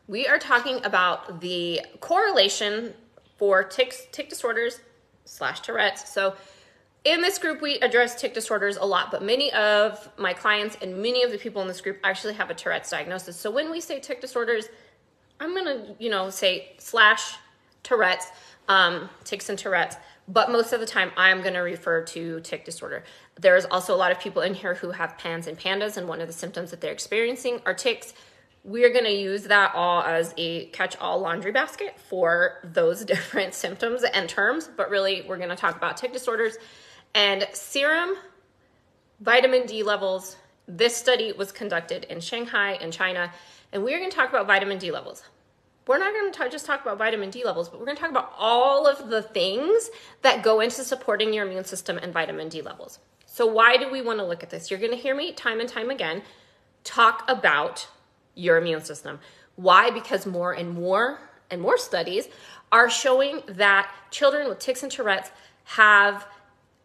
We are talking about the correlation for tic disorders / Tourette's. So in this group, we address tic disorders a lot, but many of my clients and many of the people in this group actually have a Tourette's diagnosis. So when we say tic disorders, I'm going to, say / Tourette's, tics and Tourette's, but most of the time I'm going to refer to tic disorder. There's also a lot of people in here who have PANS and PANDAS, and one of the symptoms that they're experiencing are tics. We're going to use that all as a catch-all laundry basket for those different symptoms and terms, but really we're going to talk about tic disorders and serum vitamin D levels. This study was conducted in Shanghai in China, and we're going to talk about vitamin D levels. We're not going to just talk about vitamin D levels, but we're going to talk about all of the things that go into supporting your immune system and vitamin D levels. So why do we want to look at this? You're going to hear me time and time again talk about your immune system. Why? Because more and more studies are showing that children with tics and Tourette's have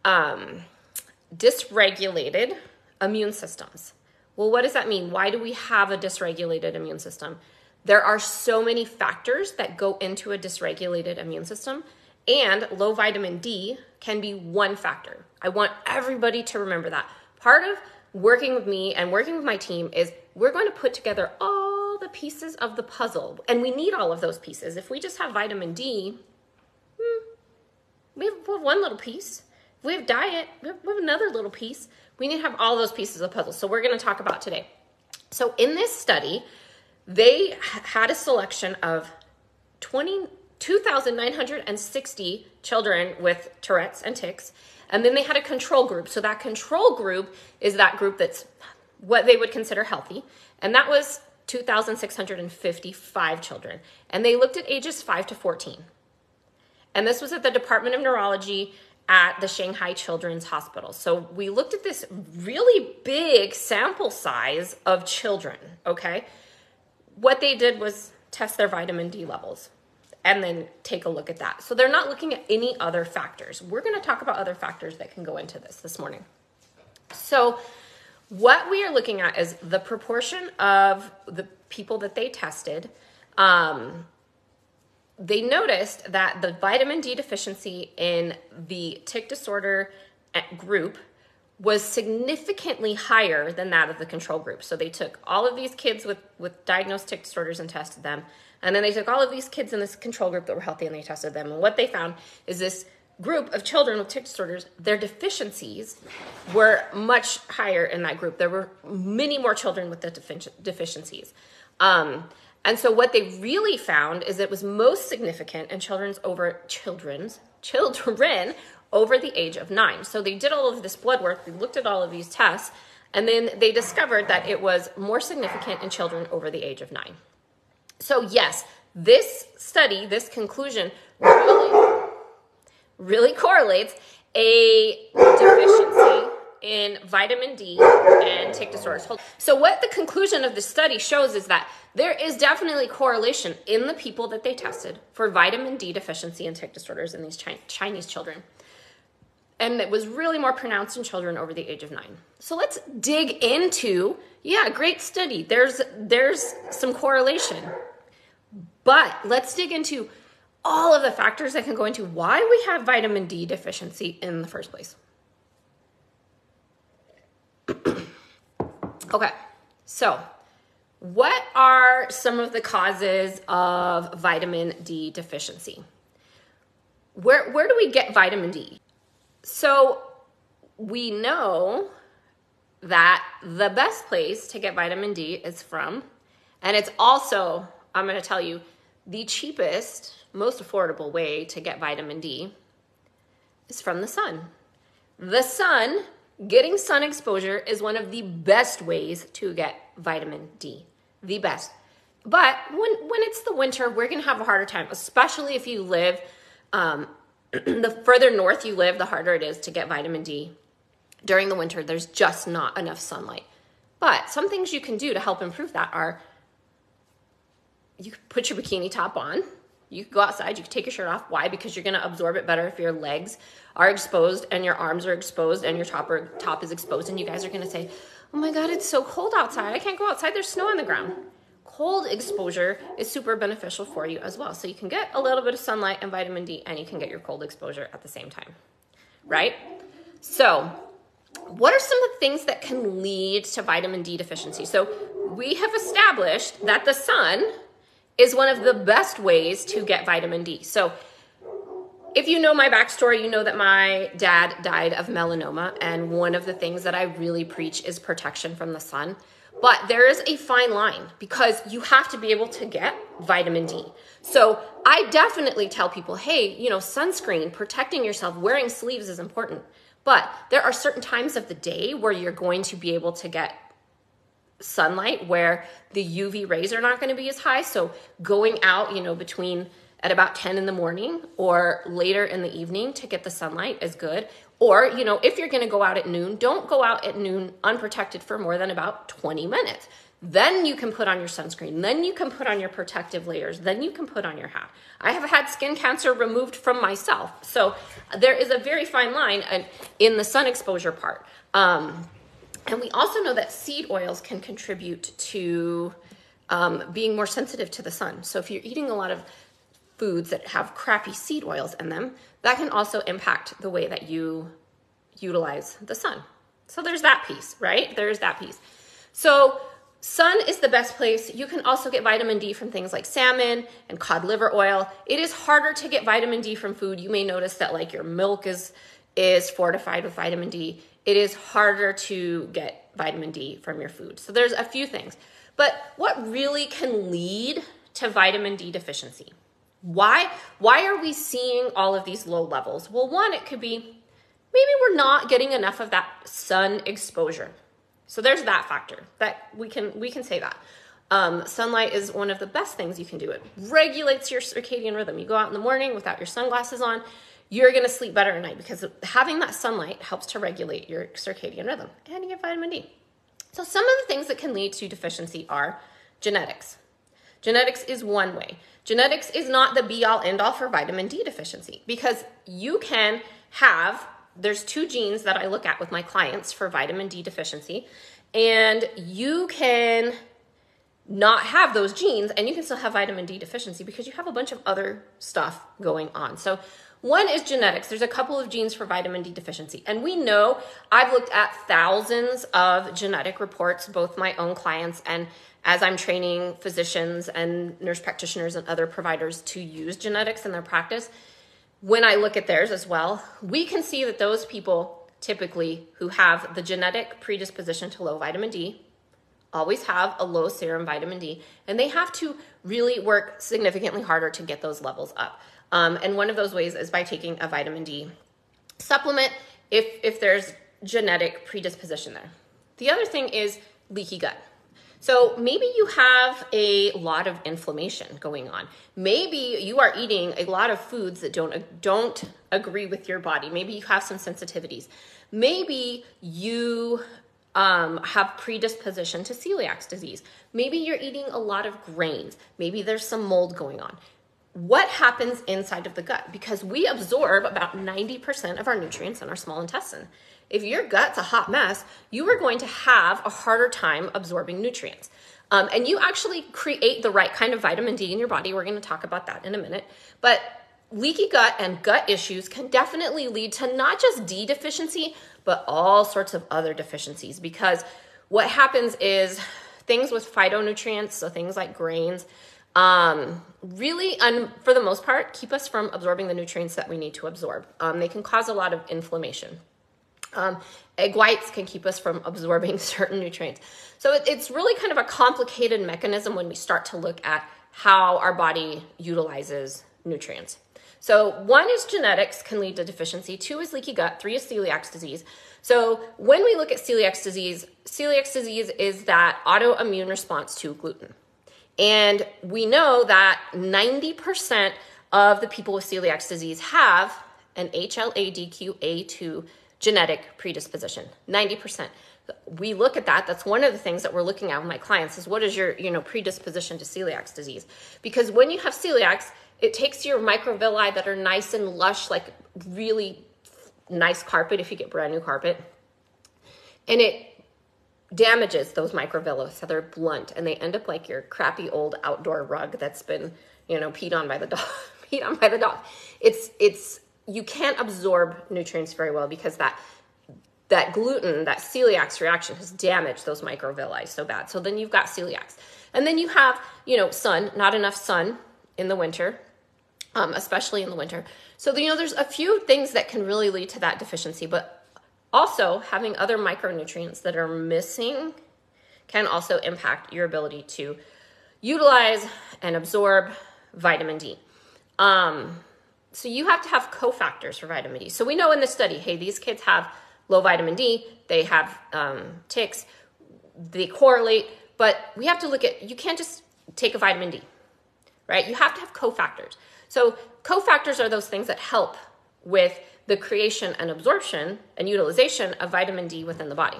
dysregulated immune systems. Well, what does that mean? Why do we have a dysregulated immune system? There are so many factors that go into a dysregulated immune system, and low vitamin D can be one factor. I want everybody to remember that. Part of working with me and working with my team is we're going to put together all the pieces of the puzzle, and we need all of those pieces. If we just have vitamin D, we have one little piece. If we have diet, we have another little piece. We need to have all those pieces of the puzzle. So we're going to talk about today. So in this study, they had a selection of 2,960 children with Tourette's and tics, and then they had a control group. So that control group is that group that's what they would consider healthy, and that was 2,655 children. And they looked at ages 5 to 14. And this was at the Department of Neurology at the Shanghai Children's Hospital. So we looked at this really big sample size of children, okay? What they did was test their vitamin D levels and then take a look at that. So they're not looking at any other factors. We're going to talk about other factors that can go into this morning. So what we are looking at is the proportion of the people that they tested. They noticed that the vitamin D deficiency in the tic disorder group was significantly higher than that of the control group. So they took all of these kids with diagnosed tic disorders and tested them. And then they took all of these kids in this control group that were healthy and they tested them. And what they found is this group of children with tic disorders, their deficiencies were much higher in that group. There were many more children with the deficiencies. And so what they really found is it was most significant in children over the age of 9. So they did all of this blood work, they looked at all of these tests, and then they discovered that it was more significant in children over the age of 9. So yes, this study, this conclusion really correlates a deficiency in vitamin D and tic disorders. So what the conclusion of the study shows is that there is definitely correlation in the people that they tested for vitamin D deficiency and tic disorders in these Chinese children. And it was really more pronounced in children over the age of 9. So let's dig into, great study. There's some correlation. But let's dig into all of the factors that can go into why we have vitamin D deficiency in the first place. Okay, so what are some of the causes of vitamin D deficiency? Where do we get vitamin D? So we know that the best place to get vitamin D is from, and it's also, I'm going to tell you, the cheapest, most affordable way to get vitamin D is from the sun. The sun, getting sun exposure is one of the best ways to get vitamin D, the best. But when it's the winter, we're going to have a harder time, especially if you live, the further north you live, the harder it is to get vitamin D. During the winter, there's just not enough sunlight. But some things you can do to help improve that are, you can put your bikini top on. You can go outside, you can take your shirt off. Why? Because you're going to absorb it better if your legs are exposed and your arms are exposed and your top is exposed. And you guys are going to say, oh my God, it's so cold outside. I can't go outside. There's snow on the ground. cold exposure is super beneficial for you as well. So you can get a little bit of sunlight and vitamin D, and you can get your cold exposure at the same time, right? So what are some of the things that can lead to vitamin D deficiency? So we have established that the sun is one of the best ways to get vitamin D. So if you know my backstory, you know that my dad died of melanoma, and one of the things that I really preach is protection from the sun. But there is a fine line because you have to be able to get vitamin D. So I definitely tell people, hey, sunscreen, protecting yourself, wearing sleeves is important. But there are certain times of the day where you're going to be able to get sunlight where the UV rays are not going to be as high. So going out, between at about 10 in the morning or later in the evening to get the sunlight is good. Or, if you're going to go out at noon, don't go out at noon unprotected for more than about 20 minutes. Then you can put on your sunscreen. Then you can put on your protective layers. Then you can put on your hat. I have had skin cancer removed from myself. So there is a very fine line in the sun exposure part. And we also know that seed oils can contribute to being more sensitive to the sun. So if you're eating a lot of foods that have crappy seed oils in them, that can also impact the way that you utilize the sun. So there's that piece, right? There's that piece. So sun is the best place. You can also get vitamin D from things like salmon and cod liver oil. It is harder to get vitamin D from food. You may notice that like your milk is fortified with vitamin D. It is harder to get vitamin D from your food. So there's a few things. But what really can lead to vitamin D deficiency? Why are we seeing all of these low levels? Well, one, it could be maybe we're not getting enough of that sun exposure. So there's that factor that we can say that. Sunlight is one of the best things you can do. It regulates your circadian rhythm. You go out in the morning without your sunglasses on, you're going to sleep better at night because having that sunlight helps to regulate your circadian rhythm, and you get vitamin D. So some of the things that can lead to deficiency are genetics. Genetics is one way. Genetics is not the be-all, end-all for vitamin D deficiency because you can have, there's two genes that I look at with my clients for vitamin D deficiency, and you can not have those genes and you can still have vitamin D deficiency because you have a bunch of other stuff going on. So one is genetics. There's a couple of genes for vitamin D deficiency. And we know, I've looked at thousands of genetic reports, both my own clients and as I'm training physicians and nurse practitioners and other providers to use genetics in their practice. When I look at theirs as well, we can see that those people typically who have the genetic predisposition to low vitamin D always have a low serum vitamin D, and they have to really work significantly harder to get those levels up. And one of those ways is by taking a vitamin D supplement if there's genetic predisposition there. The other thing is leaky gut. So maybe you have a lot of inflammation going on. Maybe you are eating a lot of foods that don't agree with your body. Maybe you have some sensitivities. Maybe you have predisposition to celiac disease. Maybe you're eating a lot of grains. Maybe there's some mold going on. What happens inside of the gut? Because we absorb about 90% of our nutrients in our small intestine. If your gut's a hot mess, you are going to have a harder time absorbing nutrients. And you actually create the right kind of vitamin D in your body. We're going to talk about that in a minute. But leaky gut and gut issues can definitely lead to not just D deficiency, but all sorts of other deficiencies. Because what happens is things with phytonutrients, so things like grains, really, for the most part, keep us from absorbing the nutrients that we need to absorb. They can cause a lot of inflammation. Egg whites can keep us from absorbing certain nutrients. So it's really kind of a complicated mechanism when we start to look at how our body utilizes nutrients. So one is genetics can lead to deficiency. Two is leaky gut. Three is celiac disease. So when we look at celiac disease is that autoimmune response to gluten. And we know that 90% of the people with celiac disease have an HLA-DQ-A2 genetic predisposition, 90%. We look at that. That's one of the things that we're looking at with my clients is what is your, predisposition to celiac disease? Because when you have celiac, it takes your microvilli that are nice and lush, like really nice carpet if you get brand new carpet, and it damages those microvilli, so they're blunt and they end up like your crappy old outdoor rug that's been, you know, peed on by the dog. peed on by the dog. It's you can't absorb nutrients very well because that gluten, that celiac reaction has damaged those microvilli so bad. So then you've got celiacs. And then you have, you know, not enough sun in the winter, especially in the winter. So, you know, there's a few things that can really lead to that deficiency, but also having other micronutrients that are missing can also impact your ability to utilize and absorb vitamin D. So you have to have cofactors for vitamin D. So we know in the study, hey, these kids have low vitamin D, they have tics, they correlate, but we have to look at, you can't just take a vitamin D, right? You have to have cofactors. So cofactors are those things that help with the creation and absorption and utilization of vitamin D within the body.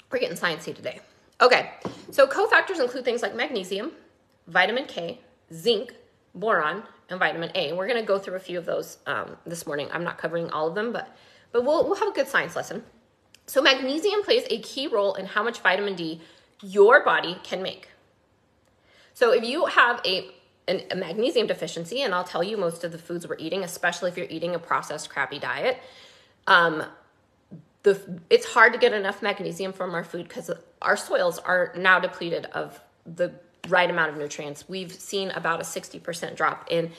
We're getting sciencey today. Okay, so cofactors include things like magnesium, vitamin K, zinc, boron, and vitamin A. We're going to go through a few of those this morning. I'm not covering all of them, but we'll have a good science lesson. So magnesium plays a key role in how much vitamin D your body can make. So if you have a magnesium deficiency, and I'll tell you most of the foods we're eating, especially if you're eating a processed crappy diet, it's hard to get enough magnesium from our food because our soils are now depleted of the right amount of nutrients. We've seen about a 60% drop in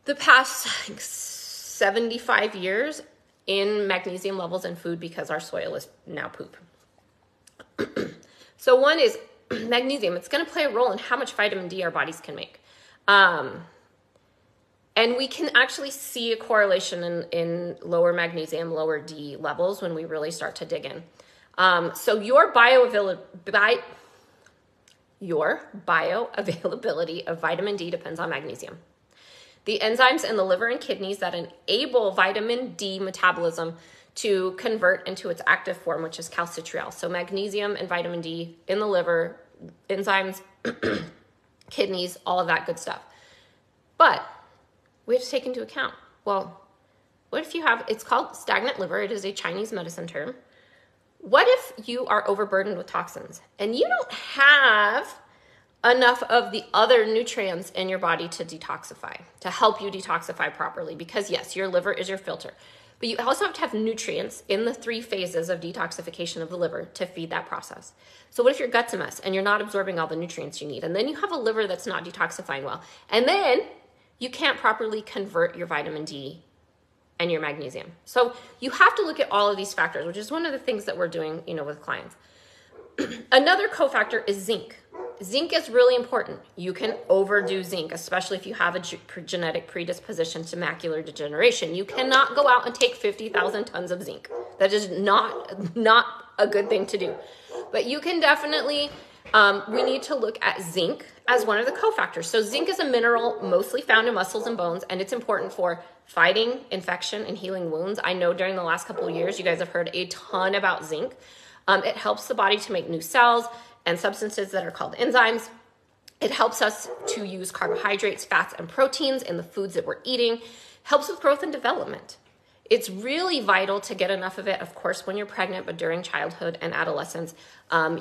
the past 75 years in magnesium levels in food because our soil is now poop. So one is magnesium. It's going to play a role in how much vitamin D our bodies can make. And we can actually see a correlation in lower magnesium, lower D levels when we really start to dig in. So your bioavailability of vitamin D depends on magnesium. The enzymes in the liver and kidneys that enable vitamin D metabolism to convert into its active form, which is calcitriol. So magnesium and vitamin D in the liver, enzymes, kidneys, all of that good stuff. But we have to take into account, well, what if you have, it's called stagnant liver. It is a Chinese medicine term. What if you are overburdened with toxins and you don't have enough of the other nutrients in your body to detoxify, to help you detoxify properly? Because yes, your liver is your filter, but you also have to have nutrients in the 3 phases of detoxification of the liver to feed that process. So what if your gut's a mess and you're not absorbing all the nutrients you need? And then you have a liver that's not detoxifying well. And then you can't properly convert your vitamin D and your magnesium. So you have to look at all of these factors, which is one of the things that we're doing, you know, with clients. Another cofactor is zinc. Zinc is really important. You can overdo zinc, especially if you have a genetic predisposition to macular degeneration. You cannot go out and take 50,000 tons of zinc. That is not a good thing to do. But you can definitely, we need to look at zinc as one of the cofactors. So zinc is a mineral mostly found in muscles and bones, and it's important for fighting infection and healing wounds. I know during the last couple of years, you guys have heard a ton about zinc. It helps the body to make new cells and substances that are called enzymes. It helps us to use carbohydrates, fats, and proteins in the foods that we're eating. Helps with growth and development. It's really vital to get enough of it, of course, when you're pregnant, but during childhood and adolescence,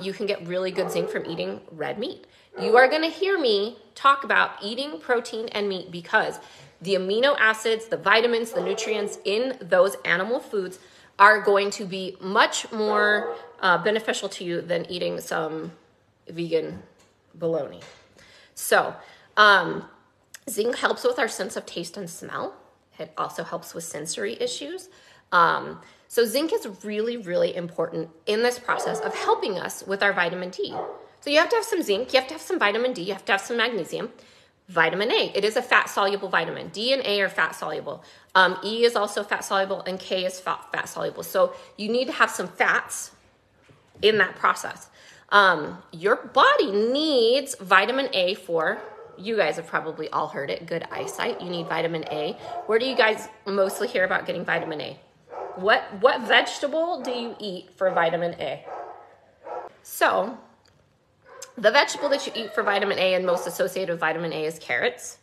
you can get really good zinc from eating red meat. You are going to hear me talk about eating protein and meat because the amino acids, the vitamins, the nutrients in those animal foods are going to be much more beneficial to you than eating some vegan bologna. So zinc helps with our sense of taste and smell. It also helps with sensory issues. So zinc is really, really important in this process of helping us with our vitamin D. So you have to have some zinc, you have to have some vitamin D, you have to have some magnesium. Vitamin A, it is a fat-soluble vitamin. D and A are fat-soluble. E is also fat-soluble, and K is fat-soluble. So you need to have some fats in that process. Your body needs vitamin A for, you guys have probably all heard it, good eyesight. You need vitamin A. Where do you guys mostly hear about getting vitamin A? What vegetable do you eat for vitamin A? So the vegetable that you eat for vitamin A and most associated with vitamin A is carrots.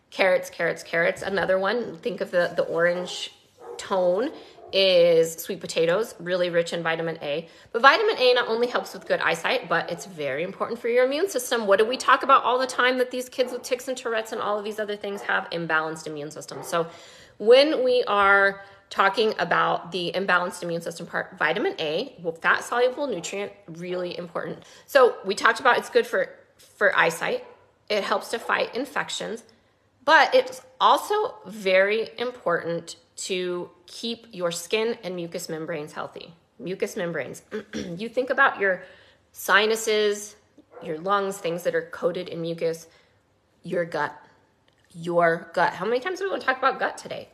Carrots. Another one, think of the orange tone is sweet potatoes, really rich in vitamin A. But vitamin A not only helps with good eyesight, but it's very important for your immune system. What do we talk about all the time? That these kids with tics and Tourette's and all of these other things have imbalanced immune systems. So when we are talking about the imbalanced immune system part, vitamin A, well, fat soluble nutrient, really important. So we talked about it's good for eyesight. It helps to fight infections, but it's also very important to keep your skin and mucous membranes healthy. Mucous membranes. You think about your sinuses, your lungs, things that are coated in mucus, your gut. Your gut. How many times do we want to talk about gut today?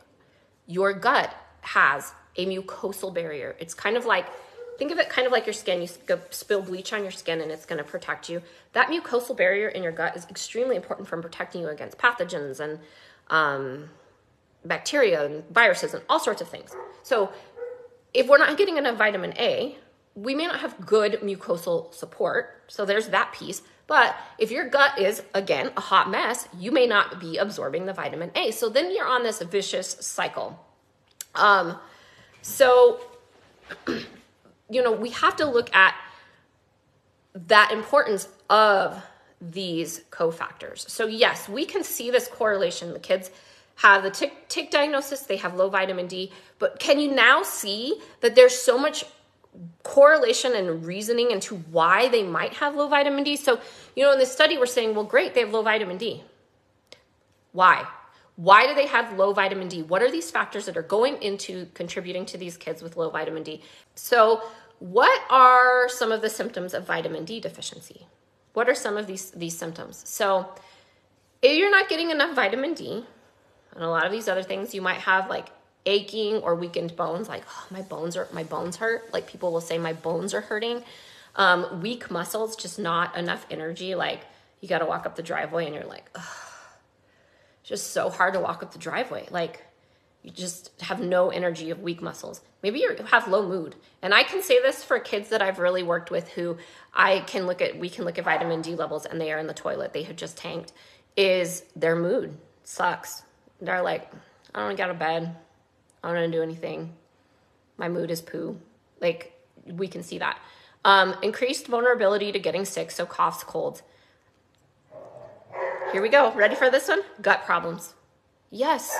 Your gut has a mucosal barrier. It's kind of like, think of it kind of like your skin. You spill bleach on your skin and it's going to protect you. That mucosal barrier in your gut is extremely important for protecting you against pathogens and bacteria and viruses and all sorts of things. So if we're not getting enough vitamin A, we may not have good mucosal support. So there's that piece. But if your gut is, again, a hot mess, you may not be absorbing the vitamin A. So then you're on this vicious cycle. We have to look at that importance of these cofactors. So yes, we can see this correlation. The kids have the tic diagnosis, they have low vitamin D, but can you now see that there's so much correlation and reasoning into why they might have low vitamin D? So, in this study, we're saying, well, great, they have low vitamin D. Why? Why do they have low vitamin D? What are these factors that are going into contributing to these kids with low vitamin D? So what are some of the symptoms of vitamin D deficiency? What are some of these symptoms? So if you're not getting enough vitamin D, and a lot of these other things, you might have like aching or weakened bones, like, oh, my bones hurt. Like people will say my bones are hurting. Weak muscles, just not enough energy. Like you got to walk up the driveway and you're like, oh, it's just so hard to walk up the driveway. Like you just have no energy, of weak muscles. Maybe you have low mood. And I can say this for kids that I've really worked with who we can look at vitamin D levels and they are in the toilet. They have just tanked. Is their mood sucks. They're like, I don't want to get out of bed. I don't want to do anything. My mood is poo. Like we can see that. Increased vulnerability to getting sick. So coughs, colds. Here we go. Ready for this one? Gut problems. Yes.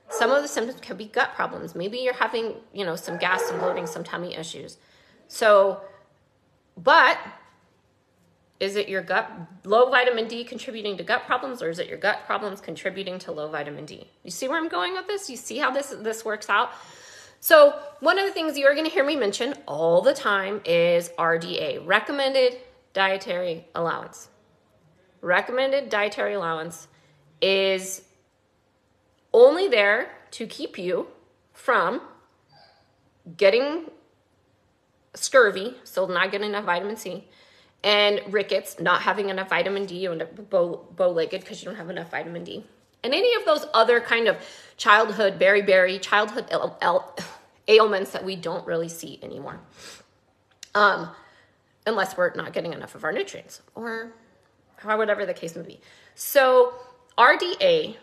Some of the symptoms can be gut problems. Maybe you're having, some gas, some bloating, some tummy issues. So, but is it your gut, low vitamin D contributing to gut problems, or is it your gut problems contributing to low vitamin D? You see where I'm going with this? You see how this works out? So one of the things you're going to hear me mention all the time is RDA, recommended dietary allowance. Recommended dietary allowance is only there to keep you from getting scurvy, so not getting enough vitamin C, and rickets, not having enough vitamin D. You end up bow-legged because you don't have enough vitamin D. And any of those other kind of childhood childhood ailments that we don't really see anymore. Unless we're not getting enough of our nutrients or whatever the case may be. So RDA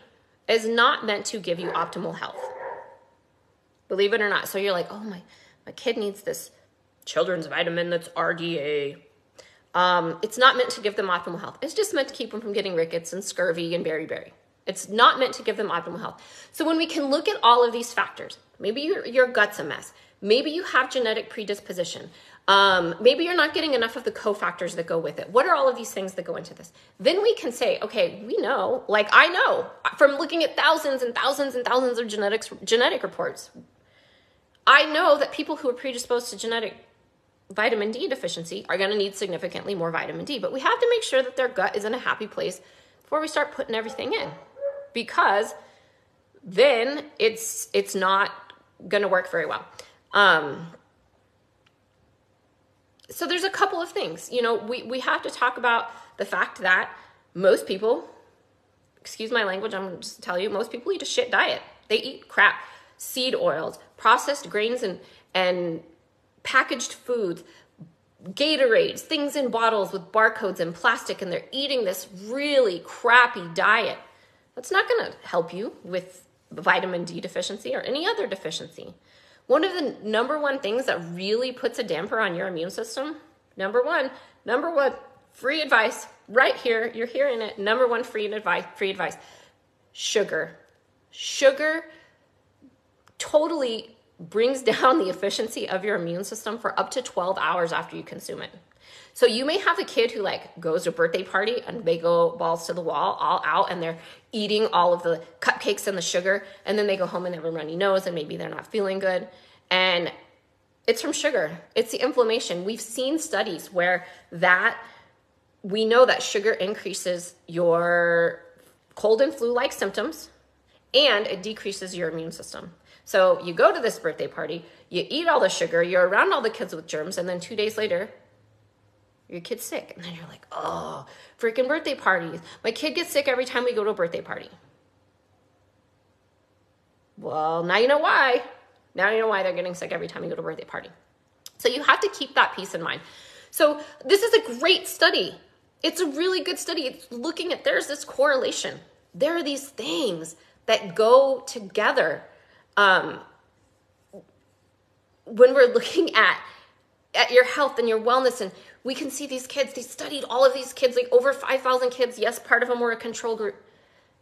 is not meant to give you optimal health. Believe it or not. So you're like, oh, my kid needs this children's vitamin that's RDA. It's not meant to give them optimal health. It's just meant to keep them from getting rickets and scurvy and beriberi. It's not meant to give them optimal health. So when we can look at all of these factors, maybe your gut's a mess. Maybe you have genetic predisposition. Maybe you're not getting enough of the cofactors that go with it. What are all of these things that go into this? Then we can say, okay, we know, like I know from looking at thousands and thousands and thousands of genetic reports, I know that people who are predisposed to genetic vitamin D deficiency are going to need significantly more vitamin D. But we have to make sure that their gut is in a happy place before we start putting everything in, because then it's not going to work very well. So there's a couple of things, we have to talk about the fact that most people, excuse my language, I'm just tell you, most people eat a shit diet. They eat crap, seed oils, processed grains and packaged foods, Gatorades, things in bottles with barcodes and plastic, and they're eating this really crappy diet. That's not going to help you with vitamin D deficiency or any other deficiency. One of the number one things that really puts a damper on your immune system, number one, free advice right here. You're hearing it. Number one, free advice. Sugar. Sugar totally brings down the efficiency of your immune system for up to 12 hours after you consume it. So you may have a kid who like goes to a birthday party and they go balls to the wall, all out, and they're eating all of the cupcakes and the sugar, and then they go home and they have a runny nose and maybe they're not feeling good. And it's from sugar. It's the inflammation. We've seen studies where we know that sugar increases your cold and flu-like symptoms, and it decreases your immune system. So you go to this birthday party, you eat all the sugar, you're around all the kids with germs, and then 2 days later, your kid's sick. And then you're like, oh, freaking birthday parties. My kid gets sick every time we go to a birthday party. Well, now you know why. Now you know why they're getting sick every time you go to a birthday party. So you have to keep that piece in mind. So this is a great study. It's a really good study. It's looking at, there's this correlation. There are these things that go together when we're looking at your health and your wellness. And we can see these kids, they studied all of these kids, like over 5,000 kids. Yes, part of them were a control group.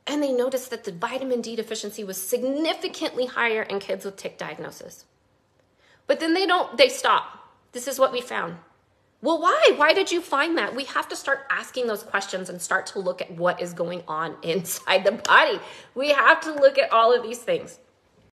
And they noticed that the vitamin D deficiency was significantly higher in kids with tic diagnosis. But then they stop. This is what we found. Well, why? Why did you find that? We have to start asking those questions and start to look at what is going on inside the body. We have to look at all of these things.